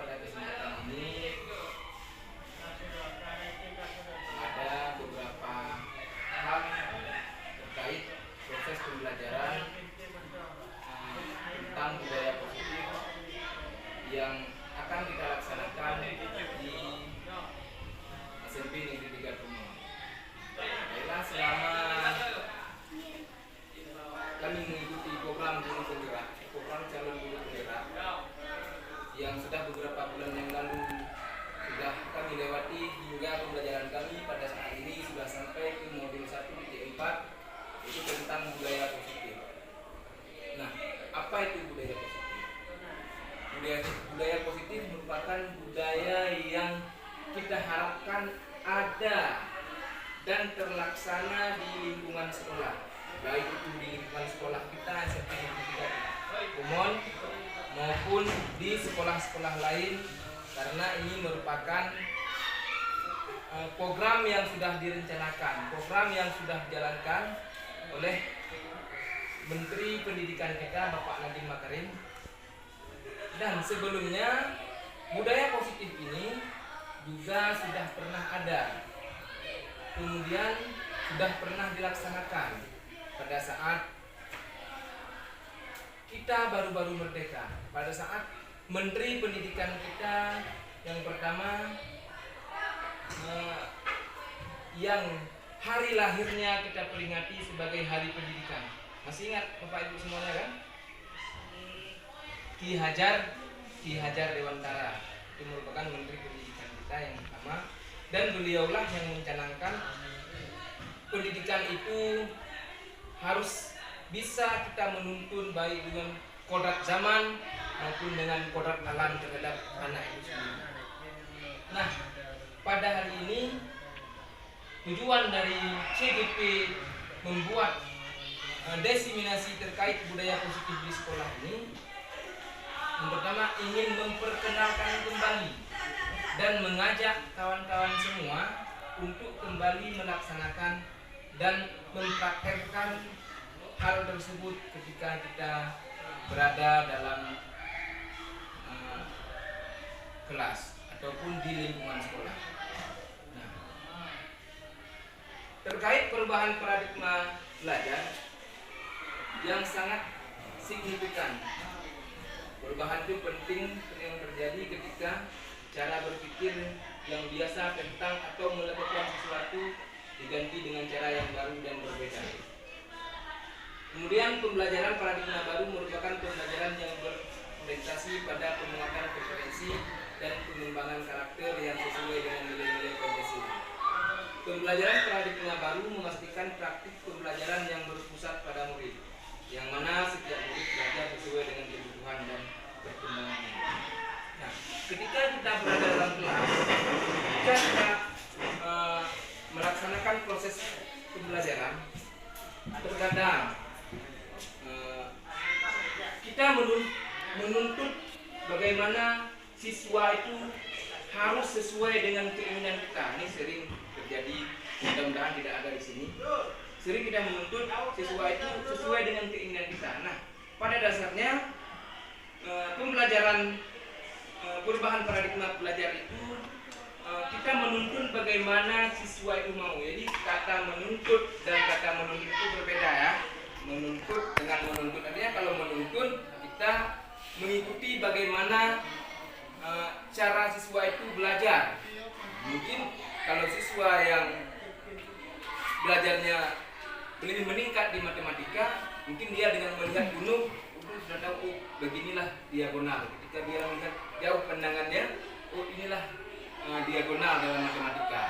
pada kesempatan ini ada beberapa hal terkait proses pembelajaran tentang budaya positif yang akan kita laksanakan di SMP Negeri 3 Tumor. Baiklah, selama kami mengikuti program guru penggerak, program calon guru penggerak yang sudah beberapa bulan yang lalu sudah kami lewati, hingga pembelajaran kami pada saat ini sudah sampai ke modul 1.4, itu tentang budaya positif. Nah, apa itu budaya positif? Budaya positif merupakan budaya yang kita harapkan ada dan terlaksana di lingkungan sekolah, baik itu di lingkungan sekolah kita SMP Negeri 3 Tumor maupun di sekolah-sekolah lain, karena ini merupakan program yang sudah direncanakan, program yang sudah dijalankan oleh Menteri Pendidikan kita, Bapak Nadiem Makarim. Dan sebelumnya budaya positif ini juga sudah pernah ada, kemudian sudah pernah dilaksanakan pada saat kita baru-baru merdeka, pada saat Menteri Pendidikan kita yang pertama yang hari lahirnya kita peringati sebagai Hari Pendidikan. Masih ingat Bapak Ibu semuanya kan? Ki Hajar Dewantara, itu merupakan Menteri Pendidikan kita yang pertama, dan beliaulah yang mencanangkan pendidikan itu harus bisa kita menuntun baik dengan kodrat zaman maupun dengan kodrat alam terhadap anak itu sendiri. Nah, pada hari ini tujuan dari CGP membuat diseminasi terkait budaya positif di sekolah ini, yang pertama ingin memperkenalkan kembali dan mengajak kawan-kawan semua untuk kembali melaksanakan dan mempraktekkan hal tersebut ketika kita berada dalam kelas ataupun di lingkungan sekolah. Nah, terkait perubahan paradigma belajar yang sangat signifikan, perubahan itu penting yang terjadi ketika cara berpikir yang biasa tentang atau melakukan sesuatu diganti dengan cara yang baru dan berbeda. Kemudian pembelajaran paradigma baru merupakan pembelajaran yang berorientasi pada penguatan kompetensi dan pengembangan karakter yang sesuai dengan nilai-nilai Pancasila. Pembelajaran paradigma baru memastikan praktik pembelajaran yang berpusat pada murid, yang mana setiap murid belajar sesuai dengan kebutuhan dan perkembangannya. Nah, ketika kita berada dalam kelas, ketika kita melaksanakan proses pembelajaran, terkadang kita menuntut bagaimana siswa itu harus sesuai dengan keinginan kita. Ini sering terjadi, mudah-mudahan tidak ada di sini. Sering kita menuntut siswa itu sesuai dengan keinginan kita. Nah, pada dasarnya pembelajaran perubahan paradigma belajar itu kita menuntun bagaimana siswa itu mau. Jadi kata menuntut dan kata menuntut itu berbeda ya. Menuntut dengan menuntut, artinya kalau menuntun kita mengikuti bagaimana cara siswa itu belajar. Mungkin kalau siswa yang belajarnya lebih meningkat di matematika, mungkin dia dengan melihat gunung sudah tahu, oh beginilah diagonal. Ketika dia melihat jauh pandangannya, oh inilah diagonal dalam matematika.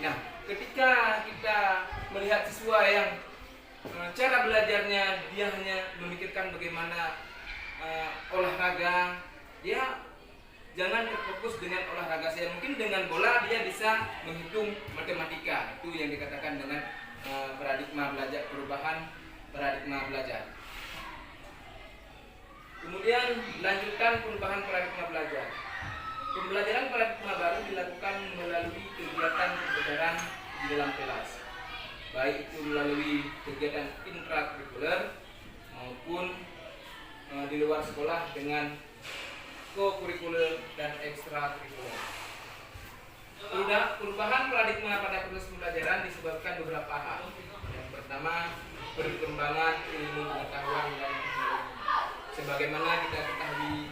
Nah, ketika kita melihat siswa yang cara belajarnya dia hanya memikirkan bagaimana olahraga, ya jangan terfokus dengan olahraga saya. Mungkin dengan bola dia bisa menghitung matematika. Itu yang dikatakan dengan paradigma belajar, perubahan paradigma belajar. Kemudian lanjutkan perubahan paradigma belajar. Pembelajaran paradigma baru dilakukan melalui kegiatan pembelajaran di dalam kelas, baik itu melalui kegiatan intrakurikuler maupun di luar sekolah dengan kokurikuler dan ekstrakurikuler. Perubahan paradigma pada proses pembelajaran disebabkan beberapa hal. Yang pertama, perkembangan ilmu pengetahuan dan teknologi. Sebagaimana kita ketahui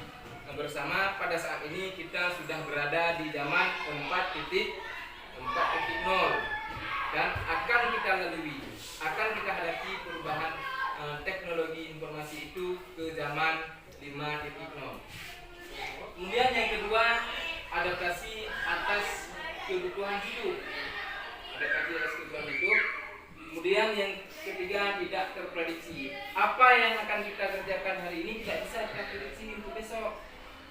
bersama, pada saat ini kita sudah berada di zaman 4.0 dan akan kita lalui, akan kita hadapi perubahan teknologi informasi itu ke zaman 5.0. Kemudian yang kedua, adaptasi atas kebutuhan hidup. Kemudian yang ketiga, tidak terprediksi. Apa yang akan kita kerjakan hari ini tidak bisa kita prediksi untuk besok.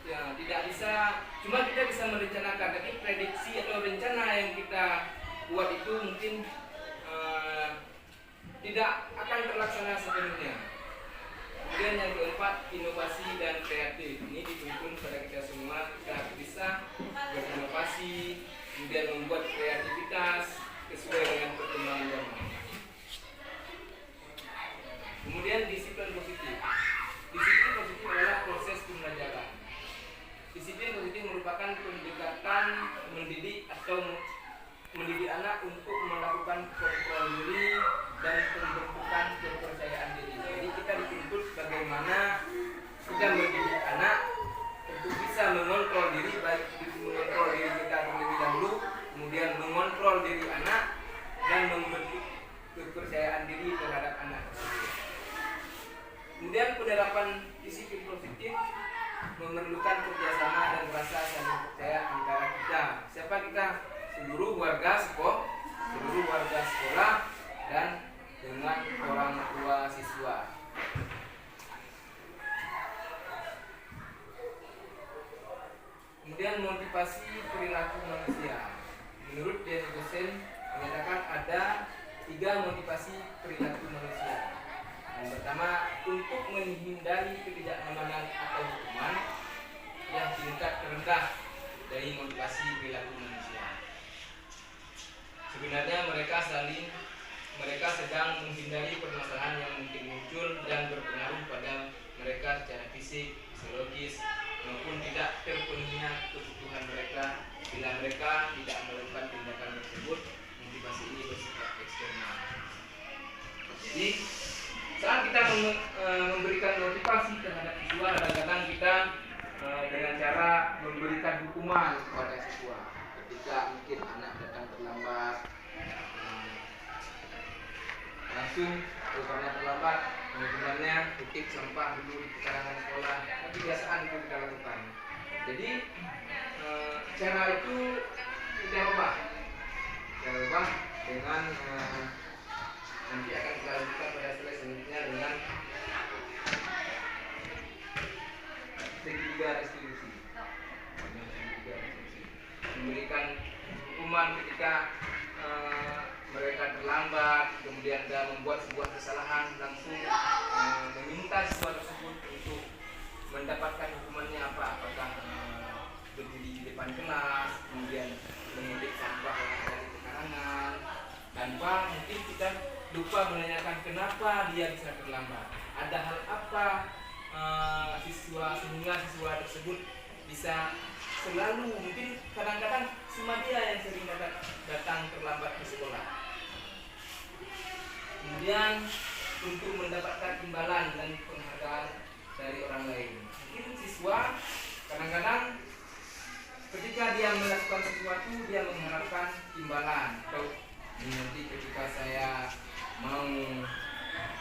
Ya, tidak bisa. Cuma kita bisa merencanakan. Tapi prediksi atau rencana yang kita buat itu mungkin tidak akan terlaksana sepenuhnya. Kemudian yang keempat, inovasi dan kreatif. Ini dituntun pada kita semua. Kita harus bisa berinovasi, kemudian membuat kreativitas sesuai dengan perkembangan zaman. Kemudian disiplin positif. Disiplin positif adalah proses pembelajaran. Disiplin positif merupakan pendekatan mendidik anak untuk melakukan kontrol diri dan pembentukan kepercayaan diri. Jadi kita dituntut bagaimana kita mendidik anak untuk bisa mengontrol diri, baik mengontrol diri kita terlebih dahulu, kemudian mengontrol diri anak dan membentuk kepercayaan diri terhadap anak. Kemudian penerapan disiplin positif memerlukan kerjasama dan rasa saling percaya antara kita. Siapa kita? Seluruh warga sekolah dan dengan orang tua siswa. Kemudian motivasi perilaku manusia. Menurut Dean Gosen menyatakan ada 3 motivasi perilaku manusia. Yang pertama, untuk menghindari ketidaknyamanan atau hukuman yang tingkat terendah dari motivasi perilaku manusia. Sebenarnya mereka sedang menghindari permasalahan yang mungkin muncul dan berpengaruh pada mereka secara fisik, psikologis, maupun tidak terpenuhinya kebutuhan mereka. Bila mereka tidak melakukan tindakan tersebut, motivasi ini bersifat eksternal. Jadi saat kita memberikan motivasi terhadap siswa, kadang-kadang kita dengan cara memberikan hukuman kepada siswa. Ketika mungkin anak datang terlambat, langsung karena terlambat, hukumannya kutip sampah dulu di pekarangan sekolah. Tapi kebiasaan itu kita lakukan. Jadi cara itu kita ubah dengan nanti akan kita lanjutkan pada slide selanjutnya dengan segitiga restitusi. Memberikan hukuman ketika mereka terlambat, kemudian dia membuat sebuah kesalahan, langsung meminta siswa tersebut untuk mendapatkan hukumannya apa? Apakah berdiri di depan kelas, kemudian mengulik sampah yang ada di pekarangan, tanpa mungkin kita lupa menanyakan kenapa dia bisa terlambat. Ada hal apa sehingga siswa tersebut bisa selalu, mungkin kadang-kadang cuma dia yang sering datang terlambat ke sekolah. Kemudian untuk mendapatkan imbalan dan penghargaan dari orang lain. Mungkin siswa kadang-kadang ketika dia melakukan sesuatu dia mengharapkan imbalan, atau nanti ketika saya mau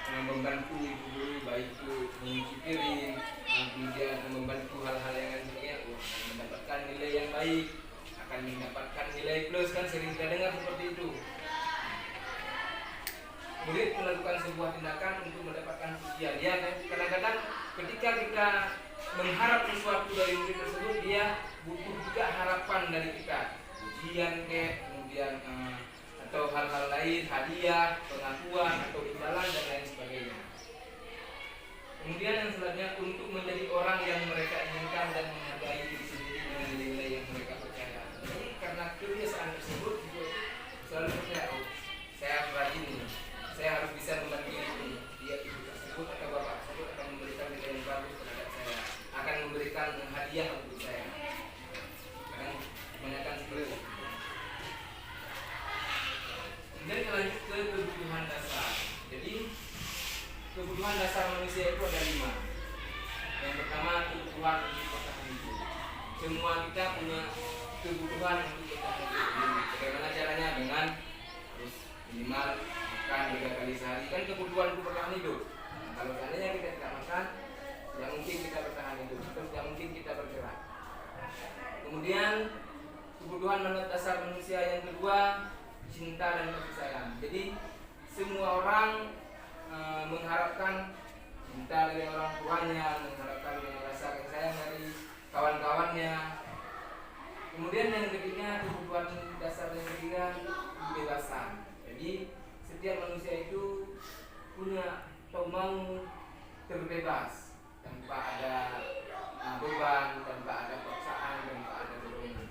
membantu ibu guru, baik itu mencuci piring, kemudian membantu hal-hal yang lain sebagainya, mendapatkan nilai yang baik, akan mendapatkan nilai plus, kan sering kita dengar seperti itu. Murid melakukan sebuah tindakan untuk mendapatkan pujian. Ya, kadang-kadang ketika kita mengharap sesuatu dari murid tersebut, dia butuh juga harapan dari kita, pujian kemudian atau hal-hal lain, hadiah, pengakuan atau imbalan dan lain sebagainya. Kemudian yang selanjutnya, untuk menjadi orang yang mereka inginkan dan menghargai diri sendiri dengan nilai yang mereka percaya. Jadi karena kebiasaan tersebut selalu percaya, saya harus rajin nih, saya harus bisa membantu ini, dia ibu tersebut atau bapak tersebut akan memberikan nilai yang bagus terhadap saya, akan memberikan hadiah kebutuhan untuk bertahan hidup. Bagaimana caranya? Dengan harus minimal makan 3 kali sehari, kan kebutuhan untuk bertahan hidup. Nah, kalau seandainya kita tidak makan, tidak mungkin kita bertahan hidup, tidak mungkin kita bergerak. Kemudian kebutuhan dasar manusia yang kedua, cinta dan kasih sayang. Jadi semua orang mengharapkan cinta dari orang tuanya, mengharapkan rasa kasih sayang dari kawan-kawannya. Kemudian yang ketiga, kebutuhan dasar yang ketiga, kebebasan. Jadi setiap manusia itu punya atau mau terbebas tanpa ada beban, tanpa ada paksaan, tanpa ada dorongan.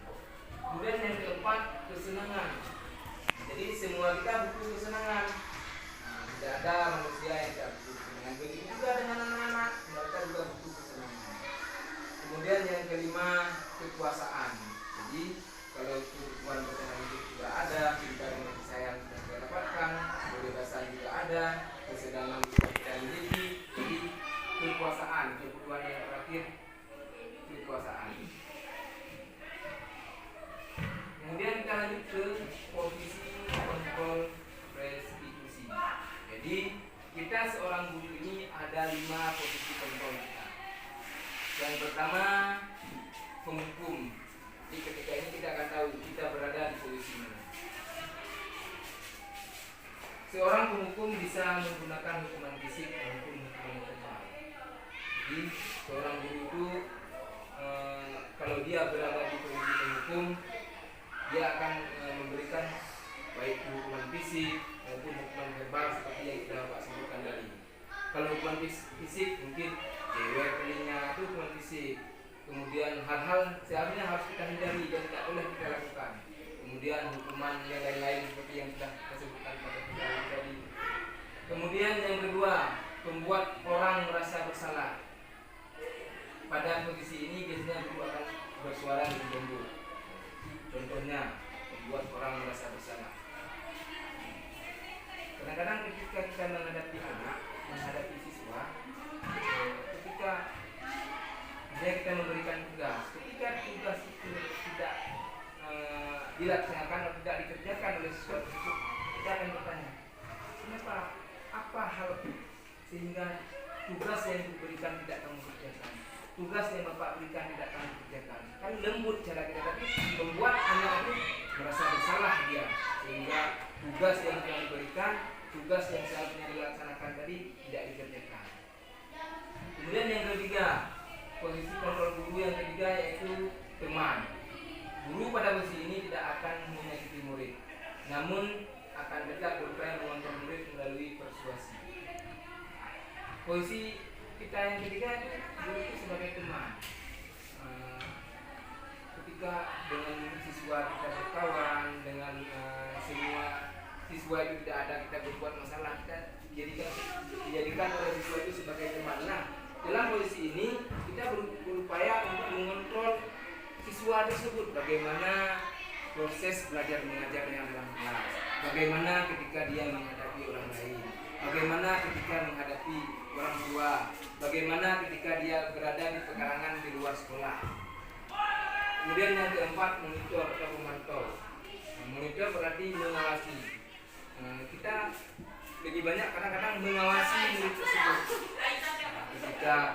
Kemudian yang keempat, kesenangan. Jadi semua kita butuh kesenangan. Tidak ada manusia yang tidak butuh kesenangan. Begitu juga dengan anak-anak, mereka juga butuh kesenangan. Kemudian yang kelima, kekuasaan. Jadi kalau kebutuhan bertahan hidup juga ada, cinta dan kasih sayang sudah kita dapatkan, kebebasan juga ada, kesenangan juga kita miliki. Jadi kekuasaan, kebutuhan yang terakhir, kekuasaan. Kemudian kita lanjut ke posisi kontrol restitusi. Jadi kita seorang guru ini ada 5 posisi kontrol kita. Yang pertama, penghukum. Jadi ketika ini kita akan tahu kita berada di posisi mana. Seorang penghukum bisa menggunakan hukuman fisik maupun hukuman verbal. Jadi seorang guru itu kalau dia berada di posisi penghukum, dia akan memberikan baik hukuman fisik maupun hukuman verbal seperti yang kita Bapak sebutkan tadi. Kalau hukuman fisik mungkin jewer telinga itu hukuman fisik. Kemudian hal-hal seharusnya harus kita hindari dan tidak boleh kita lakukan. Kemudian hukuman yang lain-lain seperti yang sudah kita sebutkan pada video tadi. Kemudian yang kedua, membuat orang merasa bersalah. Pada posisi ini biasanya guru akan bersuara lebih lembut. Contohnya, membuat orang merasa bersalah. Kadang-kadang ketika kita menghadapi anak, menghadapi siswa, ketika kita memberikan tugas, ketika tugas itu tidak dilaksanakan atau tidak dikerjakan oleh siswa tersebut, kita akan bertanya, kenapa? Apa hal sehingga tugas yang diberikan tidak kamu kerjakan? Tugas yang Bapak berikan tidak kamu kerjakan? Kan lembut cara kita, tapi membuat anak itu merasa bersalah dia, sehingga tugas yang telah diberikan, tugas yang seharusnya dilaksanakan tadi tidak dikerjakan. Kemudian yang ketiga, posisi kontrol guru yang ketiga yaitu teman. Guru pada posisi ini tidak akan menyakiti murid, namun akan tetap berupaya mengontrol murid melalui persuasi. Posisi kita yang ketiga itu guru itu sebagai teman. Ketika dengan siswa kita berkawan, dengan semua siswa itu tidak ada kita berbuat masalah, kita dijadikan oleh siswa itu sebagai teman. Nah, dalam posisi ini kita berupaya untuk mengontrol siswa tersebut, bagaimana proses belajar mengajarnya dalam kelas, bagaimana ketika dia menghadapi orang lain, bagaimana ketika menghadapi orang tua, bagaimana ketika dia berada di pekarangan di luar sekolah. Kemudian yang keempat, monitor atau memantau. Monitor berarti mengawasi. Kita lebih banyak kadang-kadang mengawasi murid tersebut. Ketika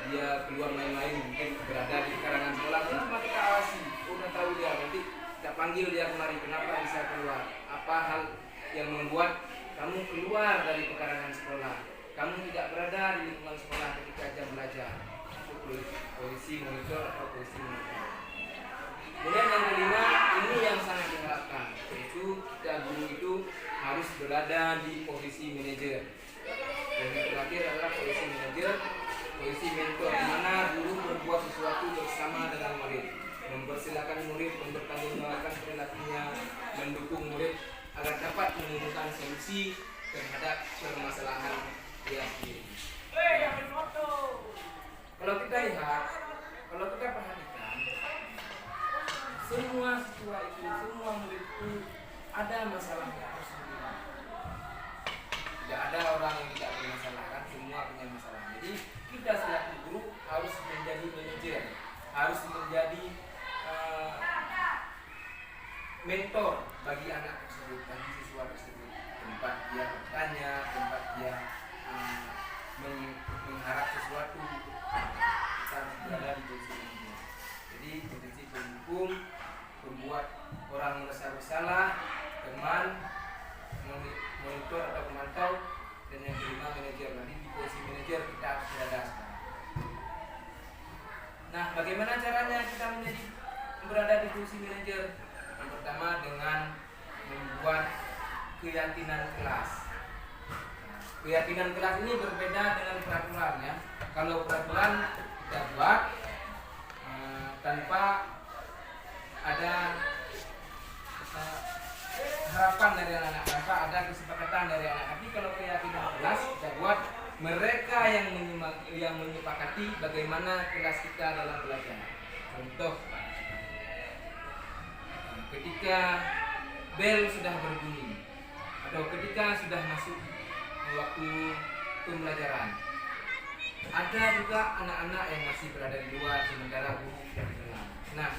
dia keluar main-main, mungkin berada di karangan sekolah, cuma kita awasi, udah tahu dia, nanti kita panggil dia kemari, kenapa bisa keluar, apa hal yang membuat kamu keluar dari pekarangan sekolah, kamu tidak berada di lingkungan sekolah ketika jam belajar. Itu posisi monitor atau posisi monitor. Kemudian yang kelima, ini yang sangat diharapkan, yaitu kita guru itu harus berada di posisi manajer. Dan yang terakhir adalah posisi manajer, posisi mentor, di mana guru berbuat sesuatu bersama dengan murid, mempersilahkan murid, mempertanggungjawabkan perilakunya, mendukung murid agar dapat menemukan solusi terhadap permasalahan dia sendiri. Kalau kita lihat, kalau kita perhatikan, semua siswa itu, semua murid itu ada masalahnya sendiri. Tidak ada orang yang tidak punya masalah, kan semua punya masalah. Jadi kita selaku guru harus menjadi manajer, harus menjadi mentor bagi anak tersebut, bagi siswa tersebut, tempat dia bertanya, tempat dia mengharap sesuatu. Kita berada di posisi ini. Jadi posisi penghukum, membuat orang merasa bersalah, teman, monitor atau pemantau, dan yang kelima manajer. Nanti di posisi manajer kita berada sekarang. Nah, bagaimana caranya kita berada di posisi manajer? Yang pertama dengan membuat keyakinan kelas. Keyakinan kelas ini berbeda dengan peraturan ya. Kalau peraturan kita buat tanpa ada harapan dari anak-anak, tanpa ada kesepakatan dari anak. Tapi kalau keyakinan kelas kita buat mereka yang menyepakati bagaimana kelas kita dalam belajar. Contoh, ketika bel sudah berbunyi atau ketika sudah masuk waktu pembelajaran, ada juga anak-anak yang masih berada di luar sementara guru sudah di dalam. Nah,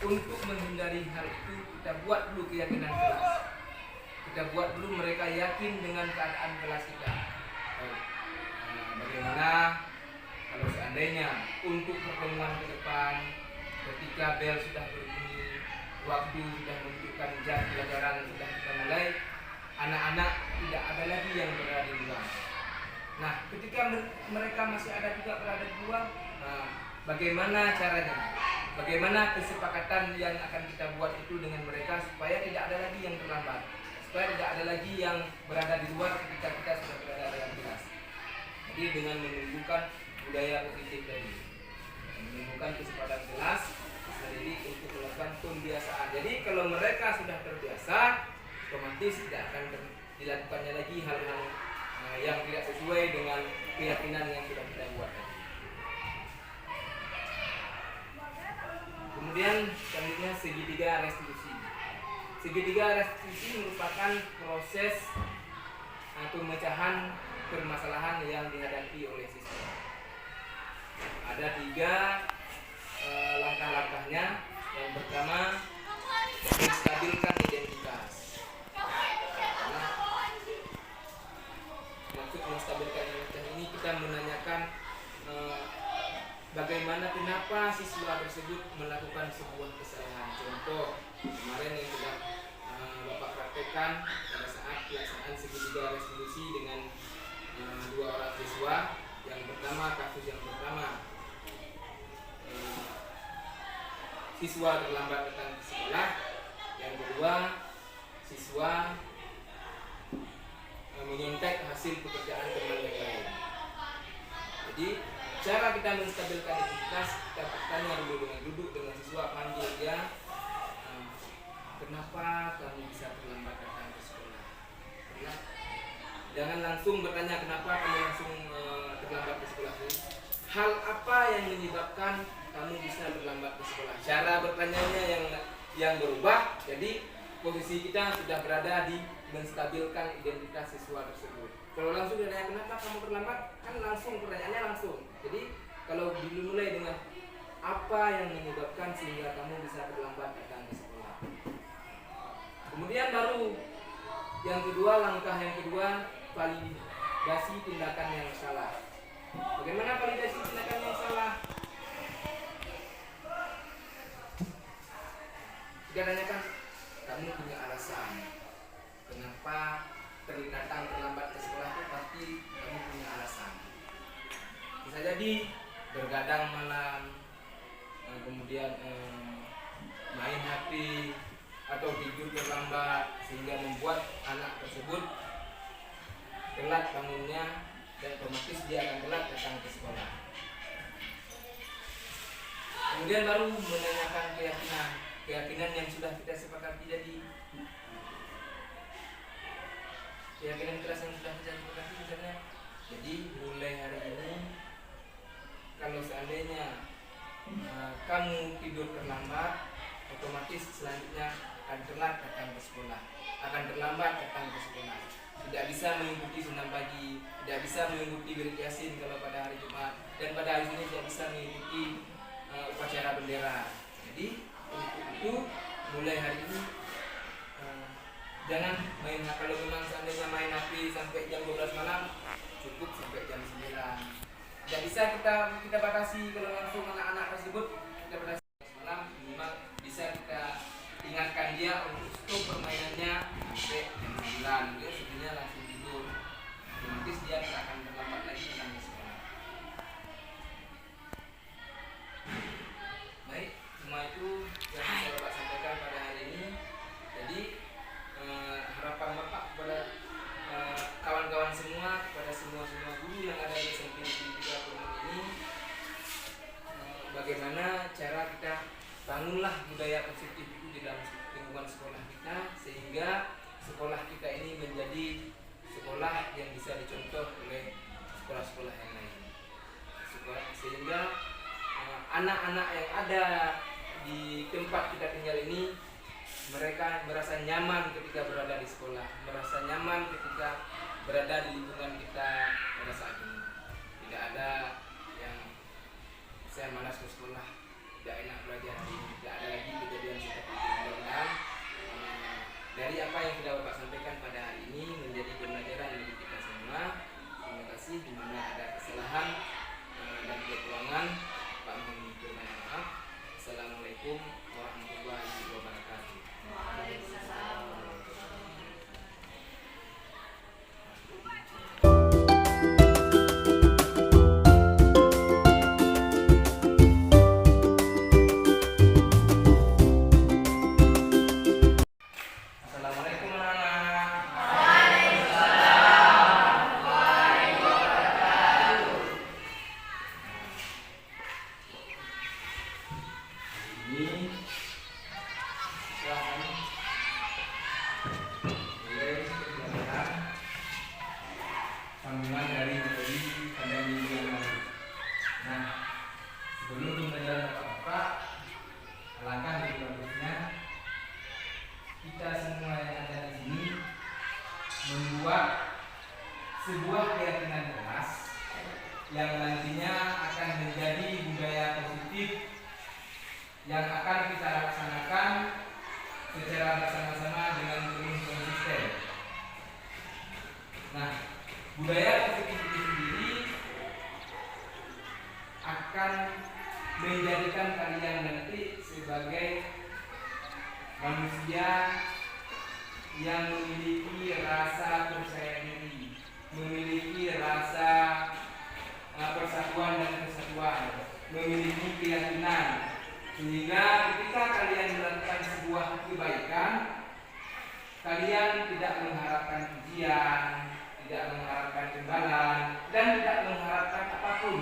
untuk menghindari hal itu kita buat dulu keyakinan kelas. Kita buat dulu mereka yakin dengan keadaan kelas kita. Bagaimana kalau seandainya untuk pertemuan ke depan ketika bel sudah berbunyi, waktu sudah menunjukkan jam pelajaran sudah kita mulai, anak-anak tidak ada lagi yang berada di luar. Nah, ketika mereka masih ada juga berada di luar, bagaimana caranya? Bagaimana kesepakatan yang akan kita buat itu dengan mereka supaya tidak ada lagi yang terlambat, supaya tidak ada lagi yang berada di luar ketika kita sudah berada dalam kelas. Jadi dengan menumbuhkan budaya positif tadi, menumbuhkan kesempatan kelas, jadi untuk melakukan pembiasaan. Jadi kalau mereka sudah terbiasa, otomatis tidak akan dilakukannya lagi hal-hal yang tidak sesuai dengan keyakinan yang sudah kita buat tadi. Kemudian selanjutnya segitiga restitusi. Segitiga restitusi merupakan proses pemecahan permasalahan yang dihadapi oleh siswa. Ada 3 langkah-langkahnya. Yang pertama, menstabilkan identitas. Maksud menstabilkan identitas ini kita menanyakan bagaimana, kenapa siswa tersebut melakukan sebuah kesalahan. Contoh kemarin yang sudah Bapak praktekkan pada saat pelaksanaan segitiga restitusi dengan 2 orang siswa. Yang pertama, kasus yang pertama, siswa terlambat datang ke sekolah. Yang kedua, siswa menyontek hasil pekerjaan teman yang lain. Jadi cara kita menstabilkan identitas, kita bertanya dulu dengan siswa, panggil dia, kenapa kamu bisa terlambat datang ke sekolah? Jangan langsung bertanya kenapa kamu langsung terlambat ke sekolah. Hal apa yang menyebabkan kamu bisa terlambat ke sekolah? Cara bertanyanya yang berubah. Jadi posisi kita sudah berada di menstabilkan identitas siswa tersebut. Kalau langsung ditanya kenapa kamu terlambat, kan langsung pertanyaannya langsung. Jadi kalau dimulai dengan apa yang menyebabkan sehingga kamu bisa terlambat datang ke sekolah. Kemudian baru yang kedua, langkah yang kedua, validasi tindakan yang salah. Bagaimana validasi tindakan yang salah? Kita tanyakan, kamu punya alasan kenapa datang terlambat ke sekolah itu, pasti kamu punya alasan. Bisa jadi bergadang malam, kemudian main HP atau tidur terlambat sehingga membuat anak tersebut telat bangunnya dan otomatis dia akan telat datang ke sekolah. Kemudian baru menanyakan keyakinan yang sudah kita sepakati tadi. Keyakinan keras yang sudah kita sepakati misalnya, jadi mulai hari ini kalau seandainya kamu tidur terlambat, otomatis selanjutnya akan telat datang ke sekolah, akan terlambat datang ke sekolah. Tidak bisa mengikuti senam pagi, tidak bisa mengikuti wirid yasin kalau pada hari Jumat, dan pada hari ini tidak bisa mengikuti upacara bendera. Jadi untuk itu mulai hari ini Jangan main, kalau memang seandainya main HP sampai jam 12 malam, cukup sampai jam 9. Tidak bisa kita batasi. Kalau langsung anak-anak tersebut kita batasi malam, minimal bisa kita ingatkan dia untuk stop permainannya sampai jam 9. Dia sebenarnya langsung tidur, otomatis dia tidak akan terlambat lagi datang ke sekolah. Baik, semua itu yang bisa Bapak sampaikan pada hari ini. Jadi harapan Bapak kepada kawan-kawan semua, kepada semua guru yang ada di SMP 3 Purman ini, bagaimana cara kita bangunlah budaya positif itu di dalam lingkungan sekolah kita, sehingga sekolah kita ini menjadi sekolah yang bisa dicontoh oleh sekolah-sekolah yang lain. Sehingga anak-anak yang ada di tempat kita tinggal ini, mereka merasa nyaman ketika berada di sekolah, merasa nyaman ketika berada di lingkungan kita pada saat ini. Tidak ada yang saya malas ke sekolah, tidak enak belajar hari ini, tidak ada lagi kejadian seperti itu. Mudah-mudahan dari apa yang sudah Bapak sampaikan pada hari ini menjadi pembelajaran bagi kita semua. Terima kasih. Di mana ada kesalahan dan kekurangan, Pak mohon permohonan maaf. Assalamualaikum warahmatullahi wabarakatuh. Assalamualaikum anak-anak. Ini silahkan mulai pelajaran sambungan dari materi pada minggu yang lalu. Nah, sebelum pembelajaran Bapak, alangkah lebih bagusnya kita semua yang ada di sini membuat sebuah keyakinan keras yang nantinya akan menjadi budaya positif yang akan kita laksanakan secara bersama-sama dengan penuh konsisten. Nah, budaya positif itu sendiri akan menjadikan kalian nanti sebagai manusia yang memiliki rasa percaya diri, memiliki rasa persatuan dan kesatuan, memiliki keyakinan, sehingga ketika kalian melakukan sebuah kebaikan, kalian tidak mengharapkan pujian, tidak mengharapkan imbalan, dan tidak mengharapkan apapun.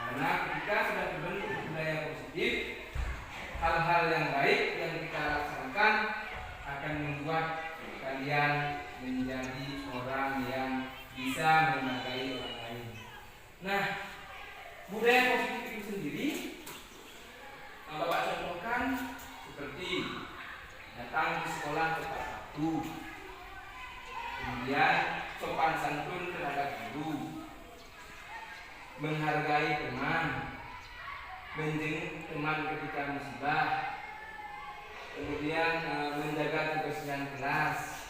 Karena ketika sudah terbentuk budaya positif, hal-hal yang baik yang kita laksanakan akan membuat kalian menjadi orang yang bisa menghargai orang lain. Nah, budaya positif itu sendiri Bapak contohkan seperti datang di sekolah tepat waktu, kemudian sopan santun terhadap guru, menghargai teman, menjenguk teman ketika musibah, kemudian menjaga kebersihan kelas,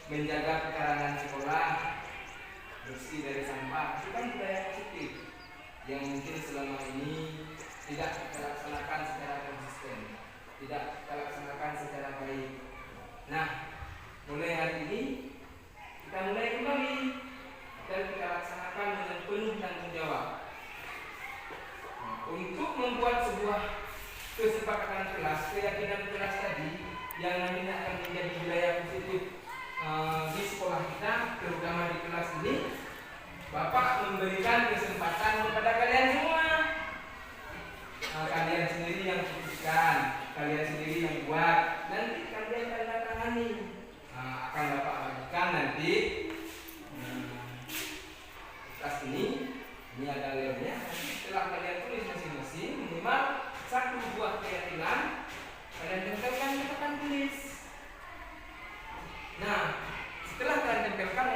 menjaga kekarangan sekolah, bersih dari sampah. Itu kan budaya positif yang mungkin selama ini tidak kita laksanakan secara konsisten, tidak kita laksanakan secara baik. Nah, mulai hari ini kita mulai kembali dan kita laksanakan dengan penuh tanggung jawab untuk membuat sebuah kesepakatan kelas, keyakinan kelas tadi yang nantinya akan menjadi budaya positif di sekolah kita, terutama di kelas ini. Bapak memberikan kesempatan kepada kalian semua. Kalian sendiri yang putuskan, kalian sendiri yang buat, nanti kalian tanda tangani. Akan Bapak bagikan nanti kelas ini ada lemnya. Setelah kalian tulis masing-masing minimal satu buah keyakinan, kalian tempelkan di papan tulis. Nah, setelah kalian tempelkan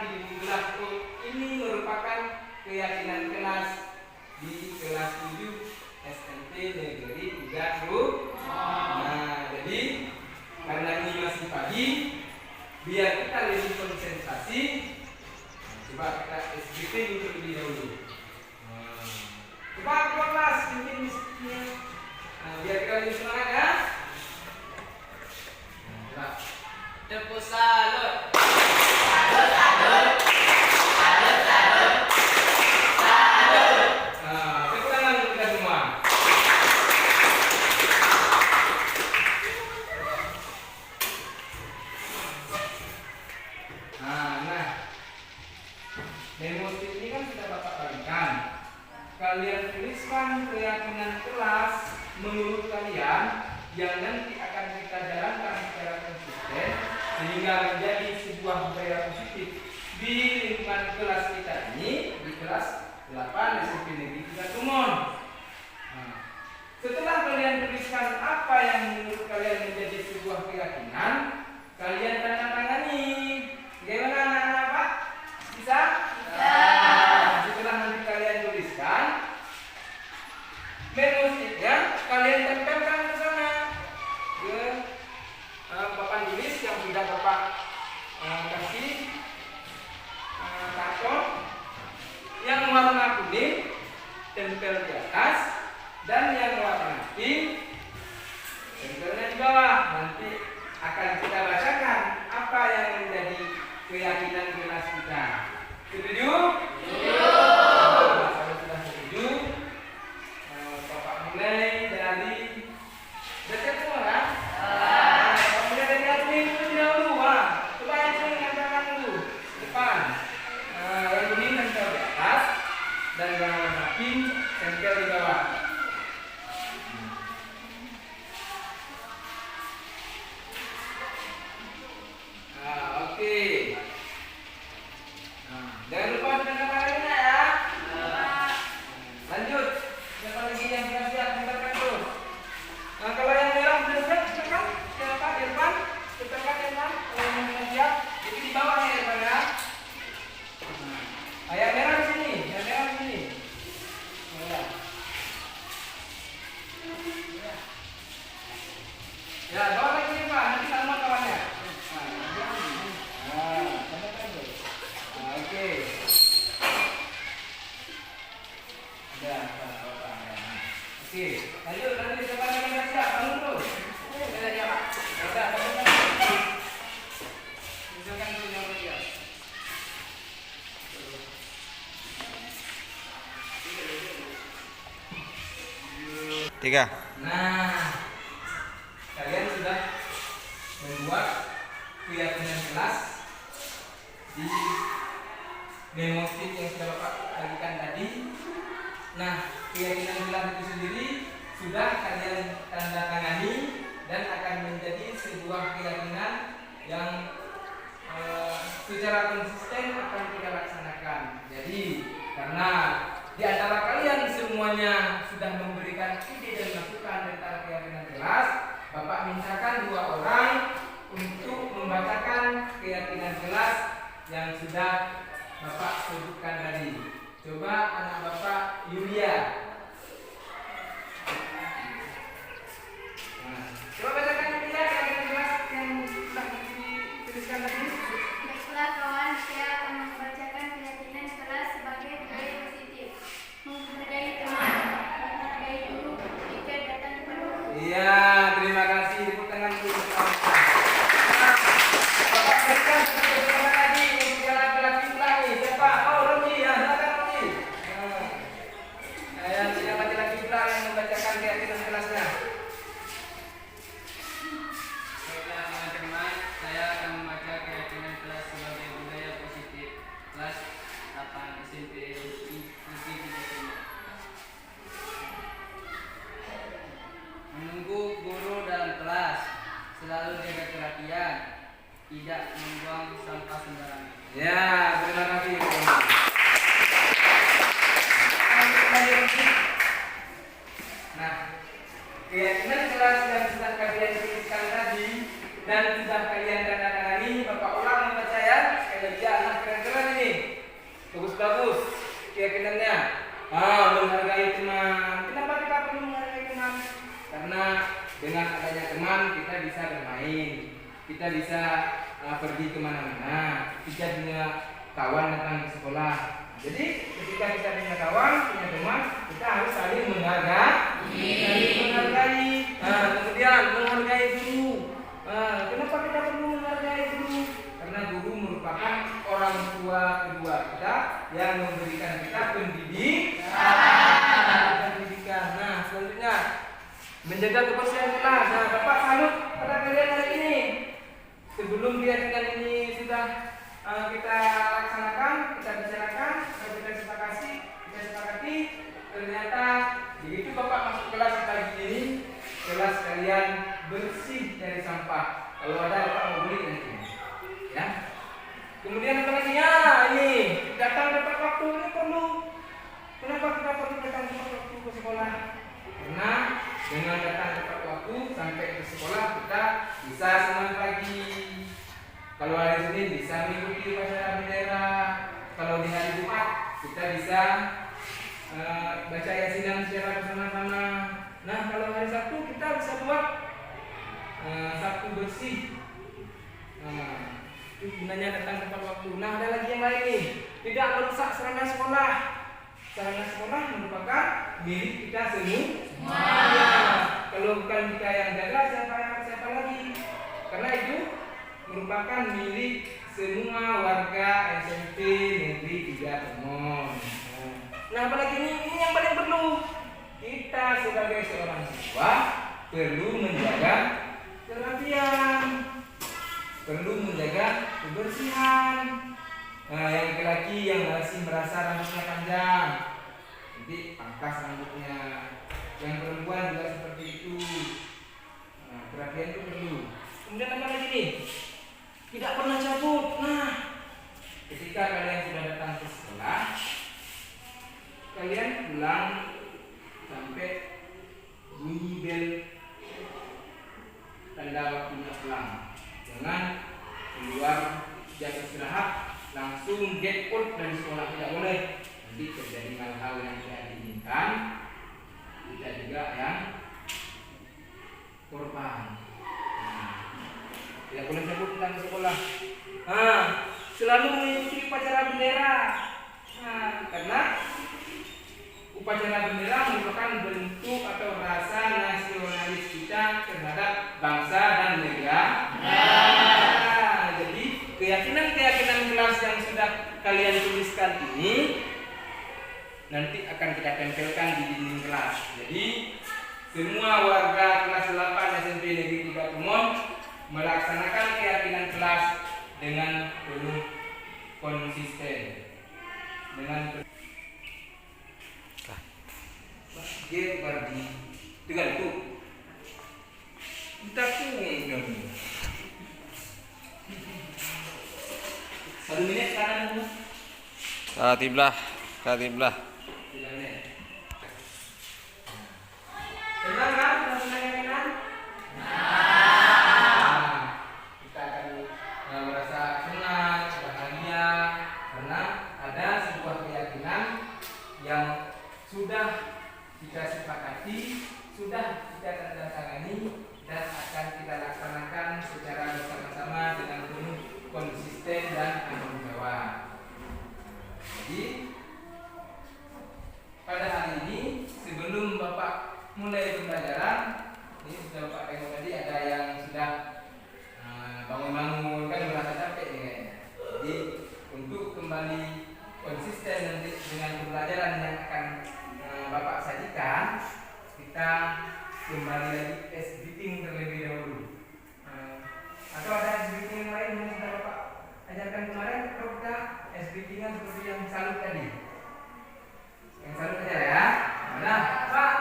di buku ini merupakan keyakinan kelas di kelas 7 SMP Negeri 3 Nah, jadi karena ini masih biar kita lebih semangat ya. Nah, Tepuk salut. tepuk tangan untuk kita semua. Nah, memo ini kan sudah Bapak bagikan. Kalian tuliskan keyakinan kelas menurut kalian yang nanti akan kita jalankan secara konsisten sehingga menjadi sebuah budaya positif di lingkungan kelas kita ini, di kelas 8 SMP Negeri 3 Tumon. Setelah kalian tuliskan apa yang menurut kalian menjadi sebuah keyakinan, kalian tanda tangani. Bagaimana anak-anak Pak? Bisa? Setelah nanti kalian tuliskan, memo-nya kalian tempelkan ke sana ke papan tulis yang sudah Bapak kasih karton yang warna kuning tempel di atas dan yang warna pink tempelnya di bawah. Nanti akan kita bacakan apa yang menjadi keyakinan kelas kita. Setuju? Kalau sudah setuju, Bapak mulai dari baca semua kan? Mulai dari admin itu dahulu. Coba yang mengatakan dulu depan. Yang ini tempel di atas dan yang warna pink tempel di bawah. Oke. Jangan lupa tanda tangan ya. Lanjut. Siapa lagi yang siap-siap tempelkan terus. Kalau yang merah sudah siap, tempelkan. Siapa? Irfan. Tempelkan Irfan. Kalau yang sudah siap, itu di bawah ya Irfan ya. Yang merah di sini. Yang merah di sini. Ya, bawa lagi Irfan. Nanti sama kawannya. Oke. Oke, lanjut siapa lagi yang siap? Bangun terus. Ada dia Pak. Ada, tunjukkan dulu yang siap. Tiga. Nah, kalian sudah membuat keyakinan kelas di memo sheet yang sudah Bapak bagikan tadi. Nah, keyakinan kelas itu sendiri sudah kalian tanda tangani dan akan menjadi sebuah keyakinan yang secara konsisten akan kita laksanakan. Jadi, karena di antara kalian semuanya sudah memberikan ide dan masukan tentang keyakinan kelas, Bapak mintakan 2 orang untuk membacakan keyakinan kelas yang sudah Bapak sebutkan tadi. Coba anak Bapak Yulia. Coba bacakan Yulia keyakinan kelas yang sudah dituliskan tadi. Baiklah kawan, saya akan membacakan keyakinan kelas sebagai budaya positif. Menghargai teman, menghargai guru, jika datang penuh. Iya, terima kasih. Tepuk tangan dulu. Bapak berikan sebentar lagi untuk jalan kelas lagi. Siapa? Oh, Romi. Ya, silakan Romi. Yang laki-laki pula yang membacakan keyakinan kelasnya. Baiklah teman-teman, saya akan membaca keyakinan kelas sebagai budaya positif. Kelas 8 SMP Negeri 3 Menunggu guru dalam kelas, selalu jaga perhatian, tidak membuang sampah sembarangan. Ya, terima kasih. Nah, keyakinan kelas yang sudah kalian tuliskan tadi dan sudah kalian tanda tangani, Bapak ulang membaca ya. Sekali lagi anak keren-keren ini. Bagus-bagus keyakinannya. Menghargai teman. Kenapa kita perlu menghargai teman? Karena dengan adanya teman kita bisa bermain, kita bisa pergi kemana-mana, kita punya kawan datang ke sekolah. Jadi ketika kita punya kawan, punya teman, kita harus saling menghargai. kedua kita yang memberikan kita pendidikan. Nah, selanjutnya menjaga kebersihan kelas. Nah, Bapak salut pada kalian hari ini. Sebelum keyakinan ini sudah kita laksanakan, kita bicarakan, kita sepakati, ternyata begitu Bapak masuk kelas pagi ini, kelas kalian bersih dari sampah. Kalau ada Bapak mau beli nanti, ya. Kemudian apa lagi? Ya, ini datang tepat waktu ini perlu. Kenapa kita perlu datang tepat waktu ke sekolah? Karena dengan datang tepat waktu sampai ke sekolah kita bisa semangat pagi. Kalau hari Senin bisa mengikuti upacara bendera. Kalau di hari Jumat kita bisa baca yasinan secara bersama-sama. Nah, kalau hari Sabtu kita bisa buat Sabtu bersih. Itu gunanya datang tepat waktu. Nah, ada lagi yang lain nih. Tidak merusak sarana sekolah. Sarana sekolah merupakan milik kita semua. Ya, kalau bukan kita yang jaga, siapa lagi? Karena itu merupakan milik semua warga SMP Negeri 3 Temon. Nah, apalagi ini yang paling perlu. Kita sebagai seorang siswa perlu menjaga kerapian, perlu menjaga kebersihan. Nah, yang laki-laki yang masih merasa rambutnya panjang, nanti pangkas rambutnya. Yang perempuan juga seperti itu. Nah, kerapian itu perlu. Kemudian apa lagi nih? Tidak pernah cabut. Nah, ketika kalian sudah datang ke sekolah, kalian pulang sampai bunyi bel tanda waktunya pulang. Jangan keluar jam istirahat langsung get out dari sekolah, tidak boleh. Nanti terjadi hal-hal yang tidak diinginkan, kita juga yang korban. Tidak boleh cabut pulang ke sekolah. Selalu mengikuti upacara bendera. Karena upacara bendera merupakan bentuk atau rasa nasionalis kita terhadap bangsa dan negara. Jadi keyakinan kelas yang sudah kalian tuliskan ini nanti akan kita tempelkan di dinding kelas. Jadi semua warga kelas 8 SMP Negeri 3 Temon melaksanakan keyakinan kelas dengan penuh konsisten. Dia berdi dengan itu kita tuh 1 menit sekarang. Katiblah. Senang kan? Senang keyakinan? Kita akan merasa senang, bahagia karena ada sebuah keyakinan yang sudah kita sepakati, sudah kita tandatangani dan akan kita laksanakan secara bersama-sama dengan penuh konsisten dan tanggung jawab. Jadi pada hari ini sebelum Bapak mulai pembelajaran, ini sudah Bapak tengok tadi ada yang sudah bangun-bangun kan merasa capek nih kayaknya. Jadi untuk kembali konsisten nanti dengan pembelajaran yang akan Bapak sajikan, kita kembali lagi tes greeting terlebih dahulu. Atau ada tes greeting yang lain yang sudah Bapak ajarkan kemarin, atau kita tes greeting seperti yang salut tadi. Yang salut aja ya. Nah, Pak.